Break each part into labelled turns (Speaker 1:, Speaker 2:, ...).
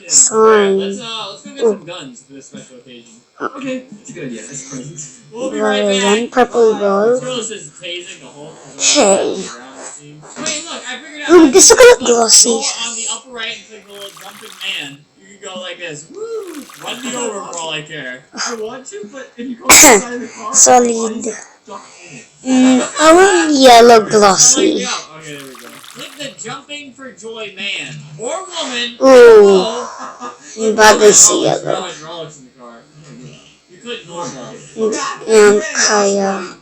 Speaker 1: sign.
Speaker 2: Let's go get some guns for this special occasion.
Speaker 3: Okay, that's a good idea. That's present.
Speaker 2: We'll be right back.
Speaker 1: One purple ball.
Speaker 2: This is tasing the whole.
Speaker 1: Hey.
Speaker 2: Wait, look! I figured out.
Speaker 1: Gusto ko na glossy.
Speaker 2: Go on the upper right and click the little jumping man. You can go like this. Woo! Run me over for all I care.
Speaker 3: I want to, but if you go inside the car,
Speaker 1: Solid.
Speaker 3: I
Speaker 1: I want yellow glossy.
Speaker 2: Okay, there we go. Click the jumping for joy man or woman.
Speaker 1: Ooh. Bagay sa yellow.
Speaker 2: Hydraulics in the car. You click normal.
Speaker 1: Yan, kaya.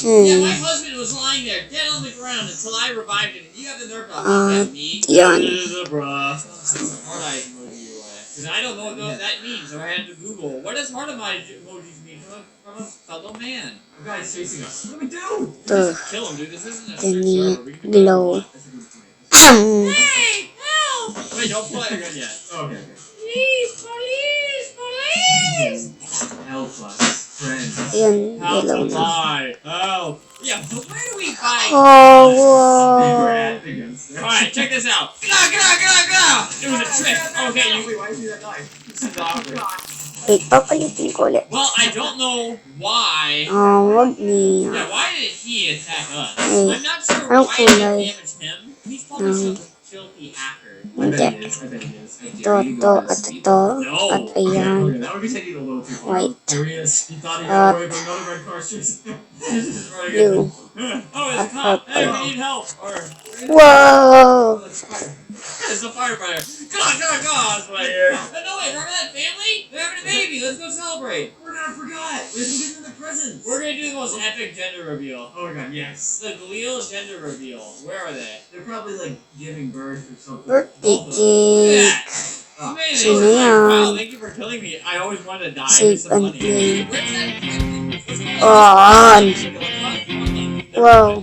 Speaker 2: Yeah, my husband was lying there, dead on the ground, until I revived him. You have the nerve to look at me.
Speaker 1: Yan.
Speaker 2: Heart emoji away. Because I don't know what that means, so I had to Google. What does heart emojis mean from a fellow man?
Speaker 3: The guy's chasing us. What do we do?
Speaker 2: Just kill him, dude. This isn't a
Speaker 1: They
Speaker 2: search
Speaker 1: need
Speaker 2: server. We can
Speaker 1: glow.
Speaker 2: Hey, help! Wait, don't pull out your gun yet.
Speaker 3: Okay.
Speaker 2: Police! Police!
Speaker 3: Help us, friends.
Speaker 1: Yan,
Speaker 2: Help
Speaker 1: yellow
Speaker 2: to
Speaker 1: na.
Speaker 2: buy! Help! Yeah, but where do we buy?
Speaker 1: Oh,
Speaker 3: We're
Speaker 1: wow.
Speaker 3: at the guns.
Speaker 2: Alright, check this out. Get out! It was a trick. Okay,
Speaker 3: Wait, why is he that guy?
Speaker 2: This is awkward.
Speaker 1: Wait, papalitin ko ulit.
Speaker 2: Well, I don't know why.
Speaker 1: Wag niya.
Speaker 2: Yeah, why did he attack us?
Speaker 1: Hey,
Speaker 2: I'm not sure
Speaker 1: anong
Speaker 2: why it
Speaker 1: kulay?
Speaker 2: damaged him. He's probably some filthy hacker.
Speaker 3: I bet
Speaker 1: Hindi.
Speaker 3: he is. I bet he is.
Speaker 1: Ito, at ito, at ayan.
Speaker 3: Okay, that would be taking a little too far.
Speaker 1: White.
Speaker 3: There he is. He thought he got away, but another red car chasing him.
Speaker 2: This is running at
Speaker 1: Blue.
Speaker 2: him. Oh, it's a cop. Hey, we need help. Or,
Speaker 1: Whoa!
Speaker 2: it's a firefighter. God, that's what I hear. No, wait, remember that family? They're having a baby. Let's go celebrate.
Speaker 3: I forgot. We have to give them the presents.
Speaker 2: We're gonna do the most epic gender reveal.
Speaker 3: Oh my god, yes.
Speaker 2: The Galil gender reveal. Where are they?
Speaker 3: They're probably like giving birth or something.
Speaker 1: Birthday
Speaker 2: Look at
Speaker 1: cake.
Speaker 2: that. Amazing.
Speaker 1: Sino yan?
Speaker 2: Wow, thank you for killing me. I always wanted to die
Speaker 1: Save
Speaker 2: for some
Speaker 1: and
Speaker 2: money.
Speaker 1: play.
Speaker 2: Where's that?
Speaker 1: On. Wow.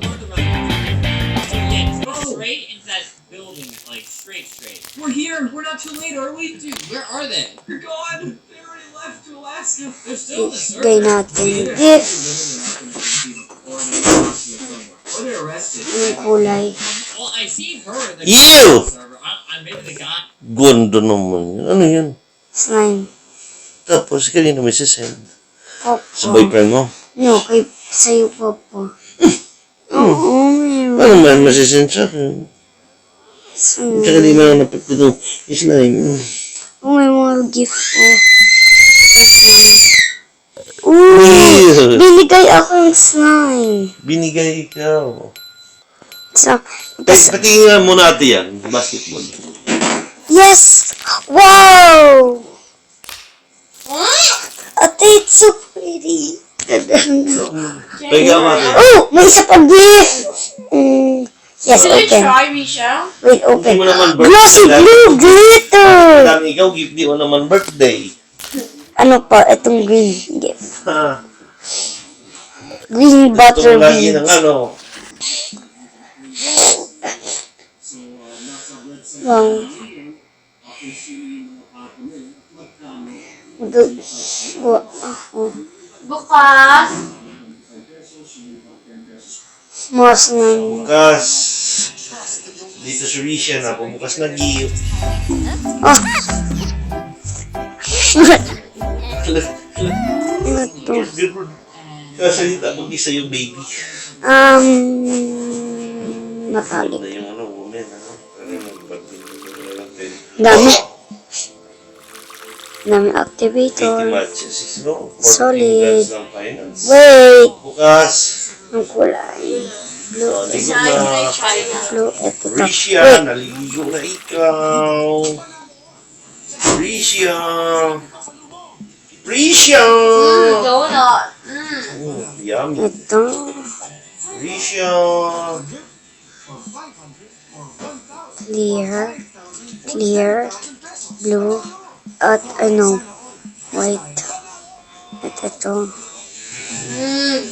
Speaker 2: Yeah, go straight into that building, like straight.
Speaker 3: We're here. We're not too late, are we?
Speaker 2: Dude, where are they?
Speaker 3: You're gone. They already left to Alaska.
Speaker 2: They're still in the
Speaker 1: Bigay
Speaker 2: server.
Speaker 1: natin gift.
Speaker 3: Or they're arrested.
Speaker 1: Anong kulay?
Speaker 2: Well, I see her in the
Speaker 4: You!
Speaker 2: server. I maybe they got.
Speaker 4: Gondo naman yun. Ano yun?
Speaker 1: Slime.
Speaker 4: Tapos, kanina may sisend. Sa
Speaker 1: Popo.
Speaker 4: boyfriend mo.
Speaker 1: No, kay sa'yo, Popo. Oo, meron.
Speaker 4: Ano man masisend sa akin?
Speaker 1: Sa'yo.
Speaker 4: Tsaka di man ako napipit ng slime.
Speaker 1: Oh, may mga gift po. Ooh! Binigay ako ng slime.
Speaker 4: Binigay ikaw.
Speaker 1: So,
Speaker 4: Patingin mo natin yan. Basketball.
Speaker 1: yes! Wow! Ate, it's so pretty.
Speaker 4: Pahiga ka natin.
Speaker 1: Oh! May isa pa gift! Yes,
Speaker 5: Will you
Speaker 1: open.
Speaker 5: try, Michelle?
Speaker 1: Wait,
Speaker 4: Hindi
Speaker 1: open.
Speaker 4: mo naman
Speaker 1: Glossy
Speaker 4: birthday.
Speaker 1: blue glitter!
Speaker 4: Alam ikaw, gift di mo naman birthday.
Speaker 1: Ano pa? Itong green gift.
Speaker 4: Ha?
Speaker 1: Green butter
Speaker 4: Ito lagi ng
Speaker 1: beads.
Speaker 4: ano.
Speaker 1: Wow.
Speaker 5: Bukas.
Speaker 1: Mas ng...
Speaker 4: Bukas. Dito si Risha na pumukas na gift.
Speaker 1: Ah! Ano to?
Speaker 4: Kasalita ko di sa'yo, baby.
Speaker 1: Natalik.
Speaker 4: Na yung ano, woman, ano. Ano yung mag-birthday natin.
Speaker 1: Dami. Dami
Speaker 4: 80
Speaker 1: activator.
Speaker 4: matches. No? 14
Speaker 1: Solid.
Speaker 4: guns ng finance.
Speaker 1: Wait!
Speaker 4: Bukas.
Speaker 1: Ang kulay. Blue.
Speaker 4: Ligo
Speaker 5: Try
Speaker 4: na.
Speaker 5: na.
Speaker 1: Blue. Ito to.
Speaker 4: Risha,
Speaker 1: Wait!
Speaker 4: naliligo na ikaw. Risha. Risha.
Speaker 5: Donut.
Speaker 4: Yummy.
Speaker 1: Ito.
Speaker 4: Risha.
Speaker 1: Clear. Clear. Blue. At ano. White. At ito.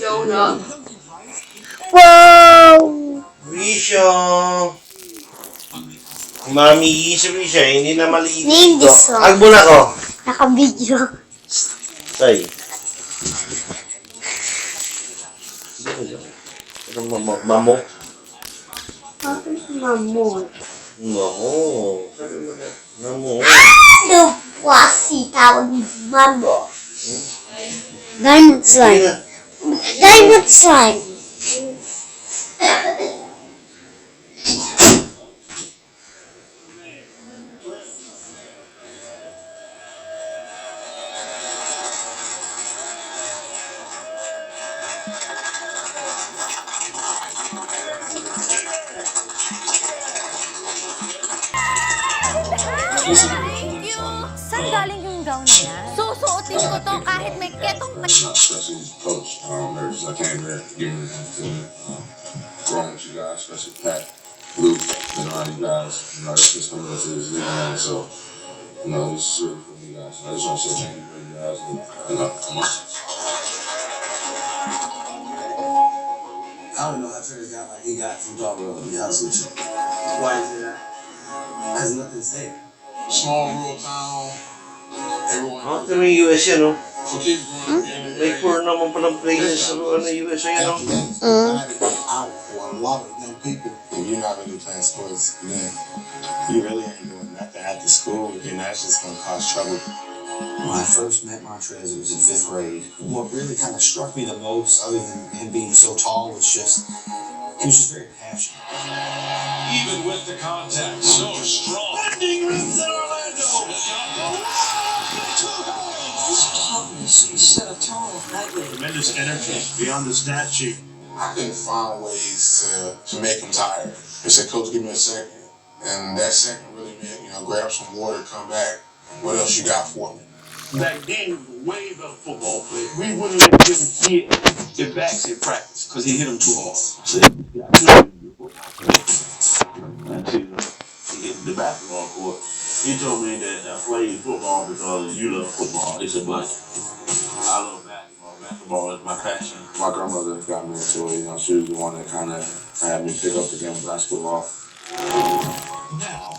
Speaker 5: Donut.
Speaker 1: Wow!
Speaker 4: Risha. Mami, si Risha, hindi na maliit.
Speaker 1: Name this one.
Speaker 4: Agbo na ko.
Speaker 1: Naka-video.
Speaker 4: Say. Ano mamo?
Speaker 1: Bakit mamon?
Speaker 4: Mamo. Namo.
Speaker 1: Luwasi tawag ni Mambo. Diamond slime. Diamond slime.
Speaker 6: Thank you! Saan galing yung gown na yan? Susuotin ko to kahit may ketong na...
Speaker 7: Especially coach, nurses. I came here giving them growing with you guys, especially Pat, Luke, all you guys. It's just coming into this league, man. So, this is really for you guys. I just want to say thank you for you guys. Come on.
Speaker 8: I don't know how to this guy like he got from Dog Road, to be honest with you. Why is it that? Has nothing to say.
Speaker 7: Small rural town. Everyone.
Speaker 4: Ito may US yan, no?
Speaker 7: For kids growing up,
Speaker 4: May poor naman palang places sa US yan, no?
Speaker 8: Out for a lot of young people.
Speaker 7: if you're not really playing sports, then you really ain't doing nothing after school. Then that's just gonna cause trouble.
Speaker 8: When I first met Montrez, it was in 5th grade. What really kind of struck me the most, other than him being so tall, was just he was just very passionate.
Speaker 9: Even with the contact, so strong. Bending rims in Orlando.
Speaker 3: His toughness, he set a tone nightly.
Speaker 9: Tremendous energy beyond the stat sheet.
Speaker 7: I couldn't find ways to make him tired. I said, Coach, give me a second. And that second really meant, grab some water, come back. What else you got for me?
Speaker 9: Back then, he was a way better football player. We wouldn't let him get their backs in practice because he hit them too hard. So, until he hit the basketball court. He told me that I played football because you love football. He said, but I love basketball. Basketball is my passion.
Speaker 7: My grandmother got me into it. She was the one that kind of had me pick up the game of basketball.
Speaker 9: Now,